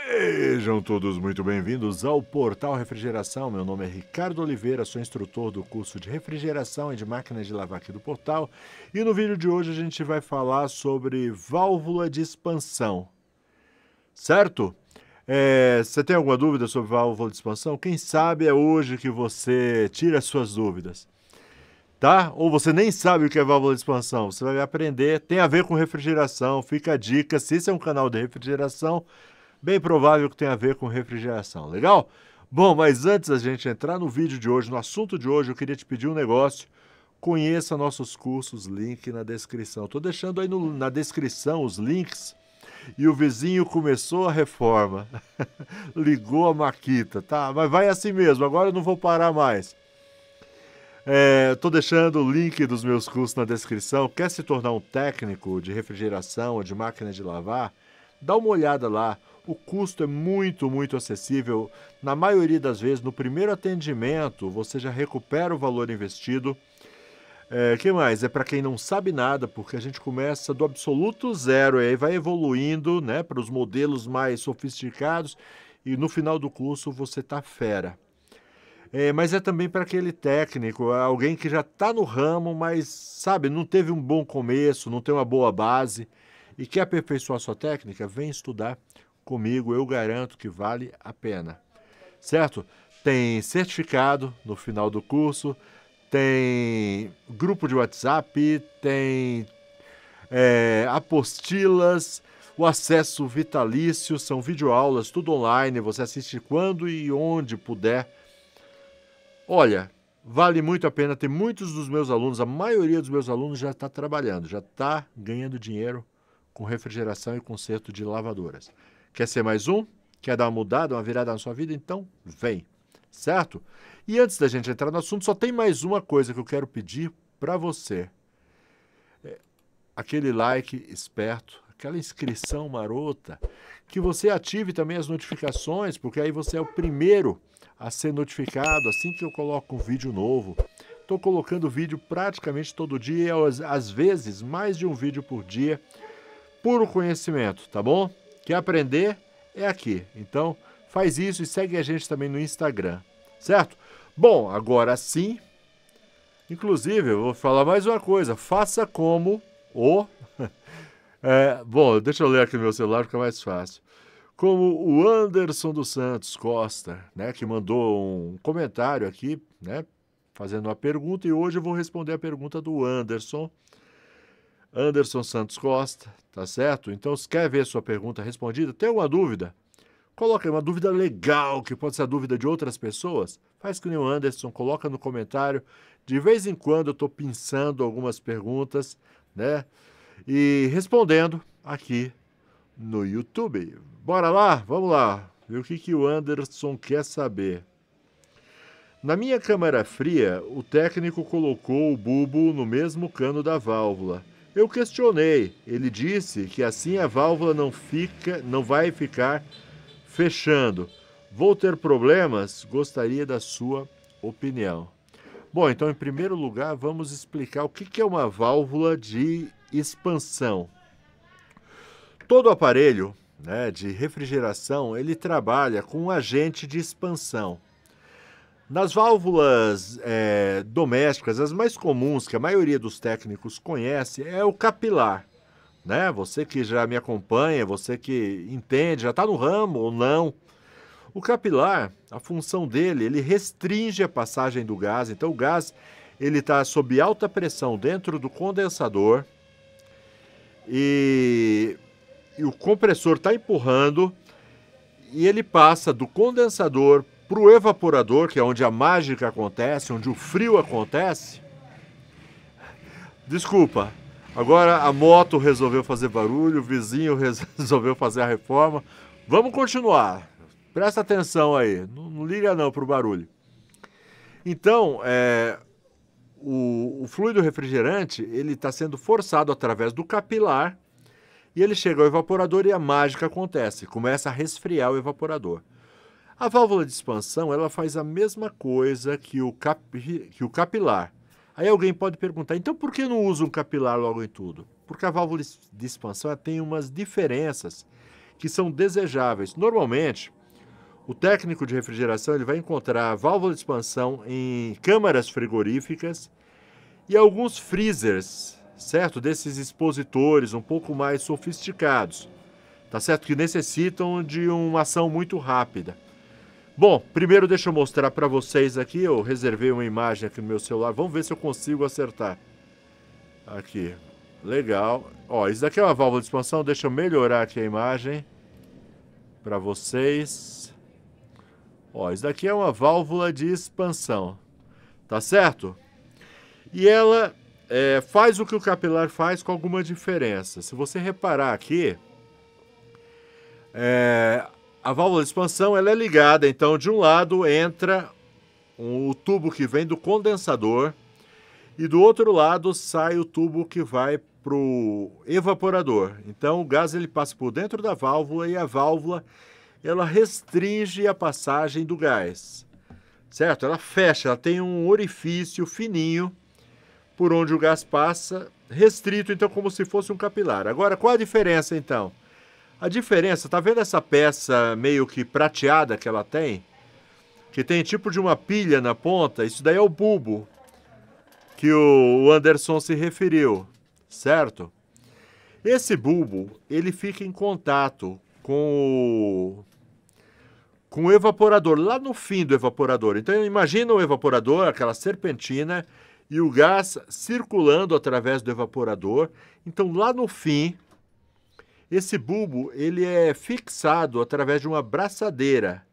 Sejam todos muito bem-vindos ao Portal Refrigeração. Meu nome é Ricardo Oliveira, sou instrutor do curso de refrigeração e de máquinas de lavar aqui do Portal. E no vídeo de hoje a gente vai falar sobre válvula de expansão, certo? Você tem alguma dúvida sobre válvula de expansão? Quem sabe é hoje que você tira as suas dúvidas, tá? Ou você nem sabe o que é válvula de expansão, você vai aprender, tem a ver com refrigeração, fica a dica, se esse é um canal de refrigeração, bem provável que tenha a ver com refrigeração, legal? Bom, mas antes da gente entrar no vídeo de hoje, no assunto de hoje, eu queria te pedir um negócio. Conheça nossos cursos, link na descrição. Estou deixando aí na descrição os links. E o vizinho começou a reforma. Ligou a maquita, tá? Mas vai assim mesmo, agora eu não vou parar mais. Estou deixando o link dos meus cursos na descrição. Quer se tornar um técnico de refrigeração ou de máquina de lavar? Dá uma olhada lá. O custo é muito acessível. Na maioria das vezes, no primeiro atendimento, você já recupera o valor investido. Que mais? É para quem não sabe nada, porque a gente começa do absoluto zero e aí vai evoluindo, né, para os modelos mais sofisticados e no final do curso você tá fera. Mas é também para aquele técnico, alguém que já está no ramo, mas, sabe, não teve um bom começo, não tem uma boa base e quer aperfeiçoar sua técnica, vem estudar comigo, eu garanto que vale a pena, certo? Tem certificado no final do curso, tem grupo de WhatsApp, tem apostilas, o acesso vitalício, são videoaulas, tudo online, você assiste quando e onde puder. Olha, vale muito a pena, tem muitos dos meus alunos, a maioria dos meus alunos já está trabalhando, já está ganhando dinheiro com refrigeração e conserto de lavadoras. Quer ser mais um? Quer dar uma mudada, uma virada na sua vida? Então, vem, certo? E antes da gente entrar no assunto, só tem mais uma coisa que eu quero pedir para você. Aquele like esperto, aquela inscrição marota, que você ative também as notificações, porque aí você é o primeiro a ser notificado assim que eu coloco um vídeo novo. Estou colocando vídeo praticamente todo dia, às vezes mais de um vídeo por dia, puro conhecimento, tá bom? Quer aprender? É aqui. Então, faz isso e segue a gente também no Instagram, certo? Bom, agora sim, inclusive, eu vou falar mais uma coisa. Faça como o... bom, deixa eu ler aqui no meu celular, fica mais fácil. Como o Anderson dos Santos Costa, né, que mandou um comentário aqui, né, fazendo uma pergunta, e hoje eu vou responder a pergunta do Anderson Santos Costa, tá certo? Então, se quer ver sua pergunta respondida, tem alguma dúvida? Coloca aí uma dúvida legal, que pode ser a dúvida de outras pessoas. Faz que nem o Anderson, coloca no comentário. De vez em quando eu estou pensando algumas perguntas, né? E respondendo aqui no YouTube. Bora lá? Vamos lá. Ver o que o Anderson quer saber. Na minha câmara fria, o técnico colocou o bulbo no mesmo cano da válvula. Eu questionei. Ele disse que assim a válvula não vai ficar fechando. Vou ter problemas? Gostaria da sua opinião. Bom, então, em primeiro lugar, vamos explicar o que é uma válvula de expansão. Todo aparelho, né, de refrigeração, ele trabalha com um agente de expansão. Nas válvulas domésticas, as mais comuns, que a maioria dos técnicos conhece, é o capilar. Né? Você que já me acompanha, você que entende, já está no ramo ou não. O capilar, a função dele, ele restringe a passagem do gás. Então o gás ele está sob alta pressão dentro do condensador e o compressor está empurrando e ele passa do condensador para o evaporador, que é onde a mágica acontece, onde o frio acontece. Desculpa. Agora a moto resolveu fazer barulho, o vizinho resolveu fazer a reforma. Vamos continuar. Presta atenção aí. Não liga não pro barulho. Então, o fluido refrigerante ele está sendo forçado através do capilar e ele chega ao evaporador e a mágica acontece. Começa a resfriar o evaporador. A válvula de expansão ela faz a mesma coisa que o capilar. Aí alguém pode perguntar, então por que não usa um capilar logo em tudo? Porque a válvula de expansão tem umas diferenças que são desejáveis. Normalmente, o técnico de refrigeração ele vai encontrar a válvula de expansão em câmaras frigoríficas e alguns freezers, certo? Desses expositores um pouco mais sofisticados, tá certo? Que necessitam de uma ação muito rápida. Bom, primeiro deixa eu mostrar para vocês aqui, eu reservei uma imagem aqui no meu celular, vamos ver se eu consigo acertar. Aqui, legal. Ó, isso daqui é uma válvula de expansão, deixa eu melhorar aqui a imagem para vocês. Ó, isso daqui é uma válvula de expansão, tá certo? E ela faz o que o capilar faz com alguma diferença. Se você reparar aqui, a válvula de expansão ela é ligada, então de um lado entra o tubo que vem do condensador e do outro lado sai o tubo que vai para o evaporador. Então o gás ele passa por dentro da válvula e a válvula ela restringe a passagem do gás, certo? Ela fecha, ela tem um orifício fininho por onde o gás passa, restrito, então como se fosse um capilar. Agora, qual a diferença então? A diferença, tá vendo essa peça meio que prateada que ela tem? Que tem tipo de uma pilha na ponta, isso daí é o bulbo que o Anderson se referiu, certo? Esse bulbo, ele fica em contato com o evaporador, lá no fim do evaporador. Então imagina o evaporador, aquela serpentina, e o gás circulando através do evaporador. Então lá no fim, esse bulbo ele é fixado através de uma braçadeira.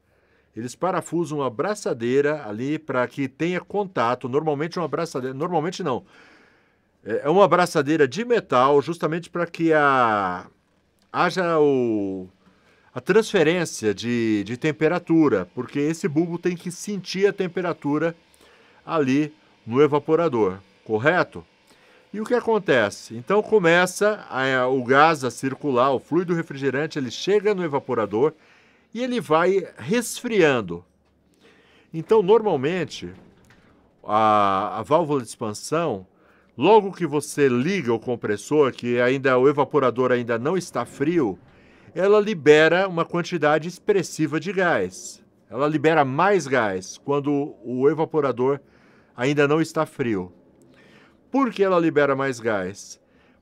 Eles parafusam uma braçadeira ali para que tenha contato. Normalmente uma braçadeira, normalmente não. É uma braçadeira de metal, justamente para que haja a transferência de temperatura, porque esse bulbo tem que sentir a temperatura ali no evaporador, correto? E o que acontece? Então começa o gás a circular, o fluido refrigerante, ele chega no evaporador e ele vai resfriando. Então, normalmente, a válvula de expansão, logo que você liga o compressor, que o evaporador ainda não está frio, ela libera uma quantidade expressiva de gás. Ela libera mais gás quando o evaporador ainda não está frio. Por que ela libera mais gás?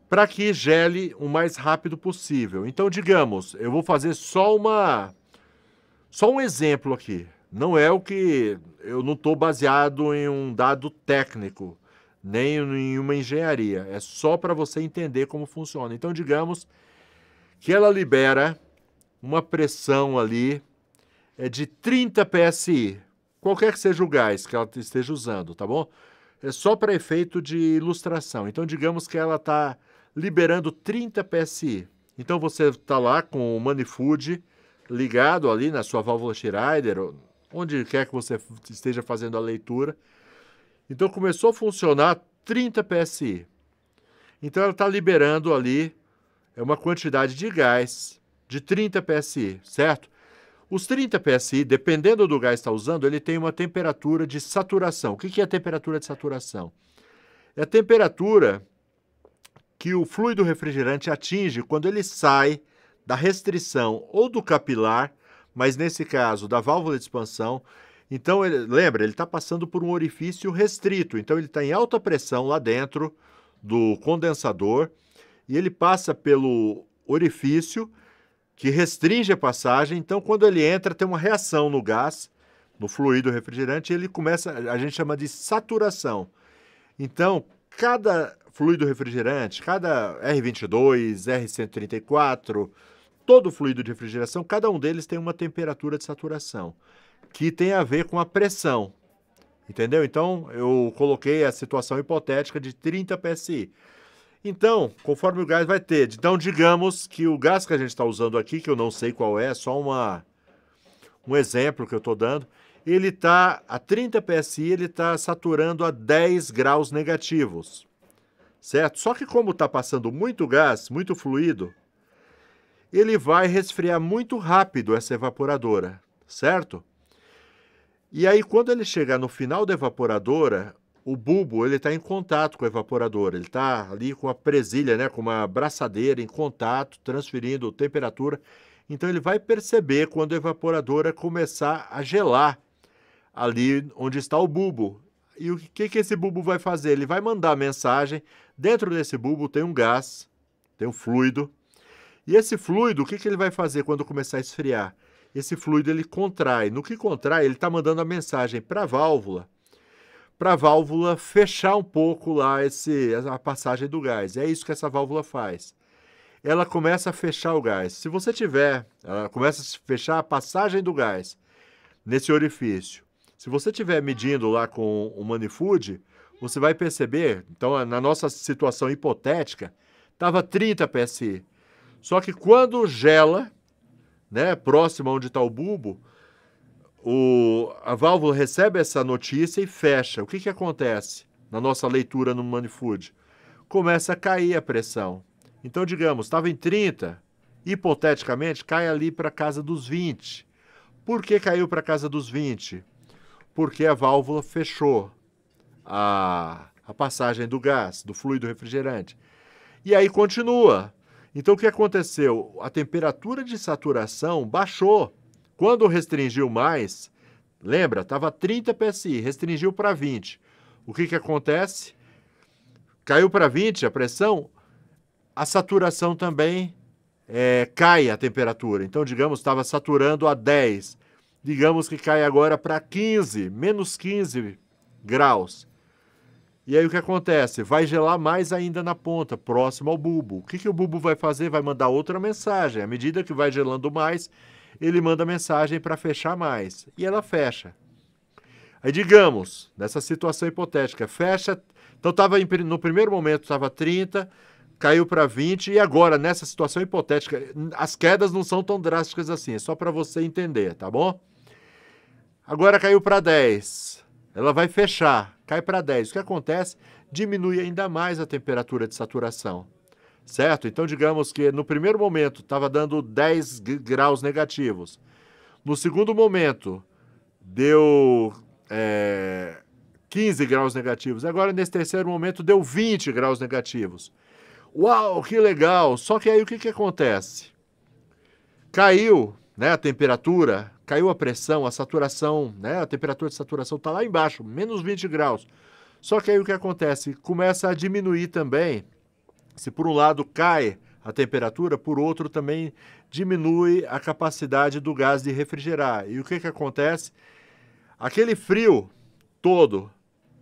Para que gele o mais rápido possível. Então, digamos, eu vou fazer só um exemplo aqui. Não é o que... Eu não estou baseado em um dado técnico, nem em uma engenharia. É só para você entender como funciona. Então, digamos que ela libera uma pressão ali de 30 PSI, qualquer que seja o gás que ela esteja usando, tá bom? É só para efeito de ilustração. Então, digamos que ela está liberando 30 PSI. Então, você está lá com o manifold ligado ali na sua válvula Schreider, onde quer que você esteja fazendo a leitura. Então, começou a funcionar 30 PSI. Então, ela está liberando ali uma quantidade de gás de 30 PSI, certo? Os 30 PSI, dependendo do gás que está usando, ele tem uma temperatura de saturação. O que é a temperatura de saturação? É a temperatura que o fluido refrigerante atinge quando ele sai da restrição ou do capilar, mas nesse caso da válvula de expansão. Então, lembra, ele está passando por um orifício restrito. Então, ele está em alta pressão lá dentro do condensador e ele passa pelo orifício que restringe a passagem. Então, quando ele entra, tem uma reação no gás, no fluido refrigerante, e ele começa, a gente chama de saturação. Então, cada fluido refrigerante, cada R22, R134, todo fluido de refrigeração, cada um deles tem uma temperatura de saturação, que tem a ver com a pressão. Entendeu? Então, eu coloquei a situação hipotética de 30 PSI. Então, conforme o gás vai ter... Então, digamos que o gás que a gente está usando aqui, que eu não sei qual é só um exemplo que eu estou dando, ele está a 30 PSI, ele está saturando a 10 graus negativos, certo? Só que como está passando muito gás, muito fluido, ele vai resfriar muito rápido essa evaporadora, certo? E aí, quando ele chegar no final da evaporadora, o bulbo está em contato com a evaporadora, ele está ali com a presilha, né, com uma braçadeira em contato, transferindo temperatura. Então ele vai perceber quando a evaporadora começar a gelar ali onde está o bulbo. E o que esse bulbo vai fazer? Ele vai mandar mensagem. Dentro desse bulbo tem um gás, tem um fluido. E esse fluido, o que ele vai fazer quando começar a esfriar? Esse fluido ele contrai. No que contrai, ele está mandando a mensagem para a válvula fechar um pouco lá a passagem do gás. É isso que essa válvula faz. Ela começa a fechar o gás. Se você tiver, ela começa a fechar a passagem do gás nesse orifício. Se você estiver medindo lá com o manifold, você vai perceber, então na nossa situação hipotética, estava 30 PSI. Só que quando gela, né, próximo onde está o bulbo, a válvula recebe essa notícia e fecha. O que acontece na nossa leitura no manifold? Começa a cair a pressão. Então, digamos, estava em 30, hipoteticamente, cai ali para a casa dos 20. Por que caiu para a casa dos 20? Porque a válvula fechou a passagem do gás, do fluido refrigerante. E aí continua. Então, o que aconteceu? A temperatura de saturação baixou. Quando restringiu mais, lembra, estava 30 PSI, restringiu para 20. O que acontece? Caiu para 20 a pressão, a saturação também cai a temperatura. Então, digamos, estava saturando a 10. Digamos que cai agora para 15, menos 15 graus. E aí o que acontece? Vai gelar mais ainda na ponta, próximo ao bulbo. O que o bulbo vai fazer? Vai mandar outra mensagem. À medida que vai gelando mais, ele manda mensagem para fechar mais. E ela fecha. Aí digamos, nessa situação hipotética, fecha. Então no primeiro momento estava 30, caiu para 20, e agora, nessa situação hipotética, as quedas não são tão drásticas assim, é só para você entender, tá bom? Agora caiu para 10, ela vai fechar, cai para 10. O que acontece? Diminui ainda mais a temperatura de saturação, certo? Então, digamos que no primeiro momento estava dando 10 graus negativos. No segundo momento, deu 15 graus negativos. Agora, nesse terceiro momento, deu 20 graus negativos. Uau, que legal! Só que aí o que acontece? Caiu, né, a temperatura, caiu a pressão, a saturação, né, a temperatura de saturação está lá embaixo, menos 20 graus. Só que aí o que acontece? Começa a diminuir também. Se por um lado cai a temperatura, por outro também diminui a capacidade do gás de refrigerar. E o que acontece? Aquele frio todo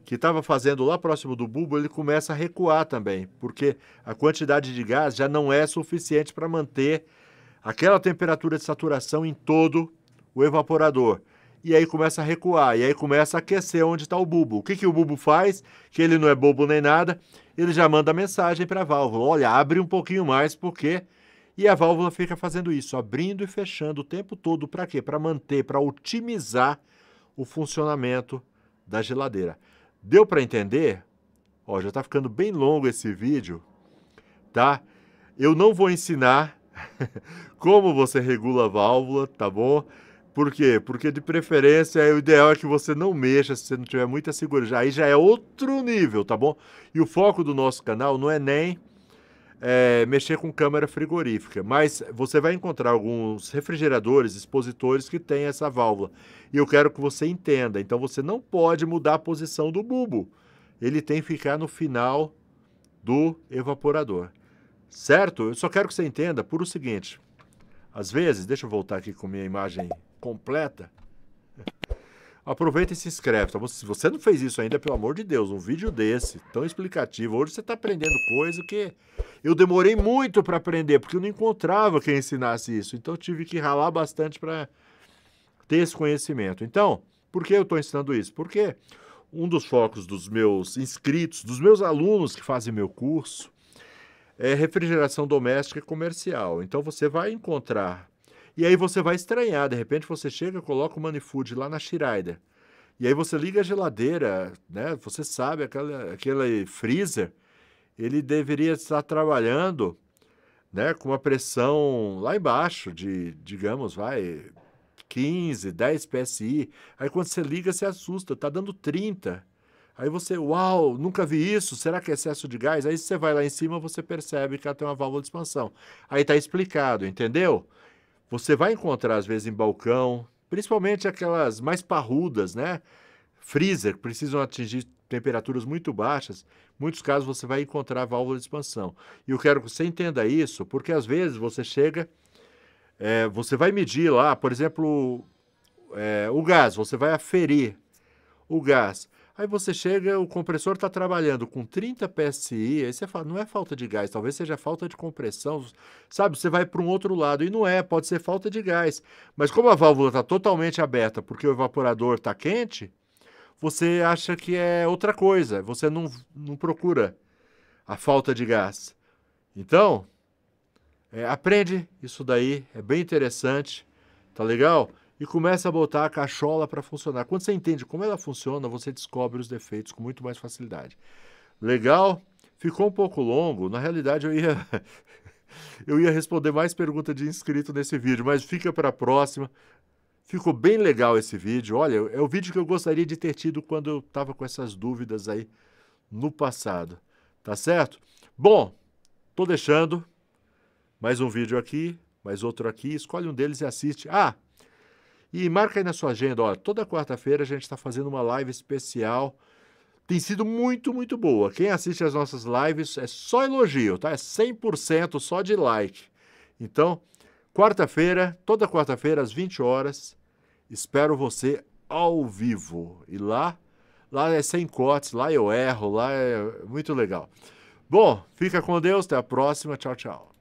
que estava fazendo lá próximo do bulbo, ele começa a recuar também, porque a quantidade de gás já não é suficiente para manter aquela temperatura de saturação em todo o evaporador. E aí começa a recuar, e aí começa a aquecer onde está o bulbo. O que o bulbo faz? Que ele não é bobo nem nada, ele já manda mensagem para a válvula. Olha, abre um pouquinho mais, porque... E a válvula fica fazendo isso, abrindo e fechando o tempo todo. Para quê? Para manter, para otimizar o funcionamento da geladeira. Deu para entender? Ó, já está ficando bem longo esse vídeo, tá? Eu não vou ensinar como você regula a válvula, tá bom? Por quê? Porque de preferência o ideal é que você não mexa se você não tiver muita segurança. Aí já é outro nível, tá bom? E o foco do nosso canal não é nem mexer com câmara frigorífica, mas você vai encontrar alguns refrigeradores, expositores que têm essa válvula. E eu quero que você entenda. Então você não pode mudar a posição do bulbo. Ele tem que ficar no final do evaporador. Certo? Eu só quero que você entenda por o seguinte. Às vezes, deixa eu voltar aqui com minha imagem completa. Aproveita e se inscreve, tá bom? Se você não fez isso ainda, pelo amor de Deus, um vídeo desse, tão explicativo. Hoje você está aprendendo coisa que eu demorei muito para aprender, porque eu não encontrava quem ensinasse isso. Então eu tive que ralar bastante para ter esse conhecimento. Então, por que eu estou ensinando isso? Porque um dos focos dos meus inscritos, dos meus alunos que fazem meu curso, é refrigeração doméstica e comercial. Então você vai encontrar, e aí você vai estranhar, de repente você chega e coloca o manifold lá na Schneider, e aí você liga a geladeira, né? Você sabe, aquele freezer, ele deveria estar trabalhando, né, com uma pressão lá embaixo, de, digamos, 15, 10 PSI. Aí quando você liga, você assusta, tá dando 30. Aí você, uau, nunca vi isso, será que é excesso de gás? Aí você vai lá em cima, você percebe que ela tem uma válvula de expansão. Aí tá explicado, entendeu? Você vai encontrar, às vezes, em balcão, principalmente aquelas mais parrudas, né? Freezer, que precisam atingir temperaturas muito baixas. Em muitos casos, você vai encontrar válvula de expansão. E eu quero que você entenda isso, porque às vezes você chega, você vai medir lá, por exemplo, o gás, você vai aferir o gás. Aí você chega, o compressor está trabalhando com 30 PSI, aí você fala, não é falta de gás, talvez seja falta de compressão, sabe? Você vai para um outro lado, e não é, pode ser falta de gás. Mas como a válvula está totalmente aberta porque o evaporador está quente, você acha que é outra coisa, você não procura a falta de gás. Então, aprende isso daí, é bem interessante, tá legal? E começa a botar a cachola para funcionar. Quando você entende como ela funciona, você descobre os defeitos com muito mais facilidade. Legal? Ficou um pouco longo. Na realidade, eu ia responder mais perguntas de inscrito nesse vídeo, mas fica para a próxima. Ficou bem legal esse vídeo. Olha, é o vídeo que eu gostaria de ter tido quando eu estava com essas dúvidas aí no passado. Tá certo? Bom, tô deixando mais um vídeo aqui, mais outro aqui. Escolhe um deles e assiste. E marca aí na sua agenda, ó, toda quarta-feira a gente está fazendo uma live especial. Tem sido muito, muito boa. Quem assiste as nossas lives é só elogio, tá? É 100% só de like. Então, quarta-feira, toda quarta-feira, às 20 horas, espero você ao vivo. E lá é sem cortes, lá eu erro, lá é muito legal. Bom, fica com Deus, até a próxima. Tchau, tchau.